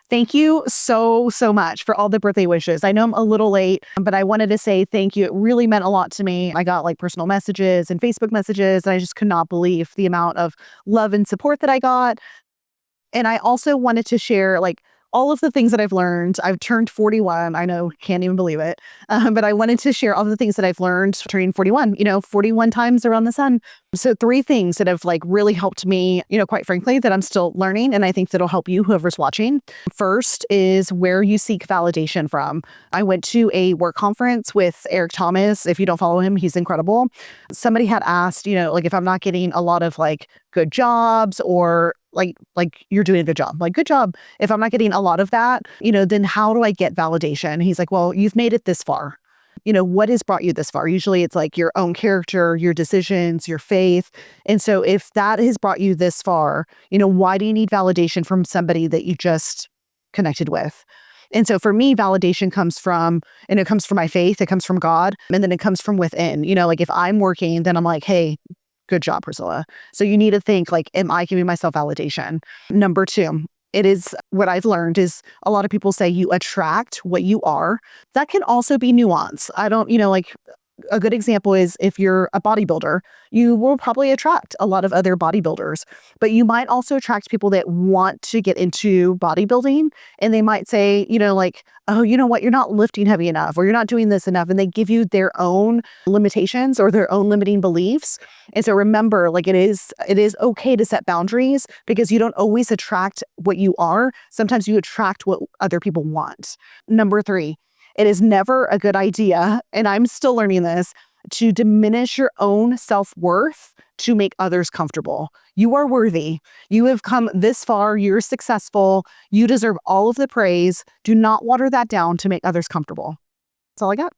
Thank you so, so much for all the birthday wishes. I know I'm a little late, but I wanted to say thank you. It really meant a lot to me. I got like personal messages and Facebook messages, and I just could not believe the amount of love and support that I got. And I also wanted to share like all of the things that I've learned. I've turned 41. I know, can't even believe it. But I wanted to share all the things that I've learned turning 41, 41 times around the sun. So three things that have like really helped me, quite frankly, that I'm still learning. And I think that'll help you, whoever's watching. First is where you seek validation from. I went to a work conference with Eric Thomas. If you don't follow him, he's incredible. Somebody had asked, like if I'm not getting a lot of like good jobs or like you're doing a good job, like good job. If I'm not getting a lot of that, then how do I get validation? He's like, well, you've made it this far. What has brought you this far? Usually it's like your own character, your decisions, your faith. And so if that has brought you this far, why do you need validation from somebody that you just connected with? And so for me, validation comes from, and it comes from my faith, it comes from God, and then it comes from within. Like if I'm working, then I'm like, hey, good job, Priscilla. So you need to think like, am I giving myself validation? Number two, it is what I've learned is a lot of people say you attract what you are. That can also be nuance. I don't, like a good example is if you're a bodybuilder, you will probably attract a lot of other bodybuilders, but you might also attract people that want to get into bodybuilding. And they might say, like, oh, you know what, you're not lifting heavy enough, or you're not doing this enough. And they give you their own limitations or their own limiting beliefs. And so remember, like it is okay to set boundaries because you don't always attract what you are. Sometimes you attract what other people want. Number three, it is never a good idea, and I'm still learning this, to diminish your own self-worth to make others comfortable. You are worthy. You have come this far. You're successful. You deserve all of the praise. Do not water that down to make others comfortable. That's all I got.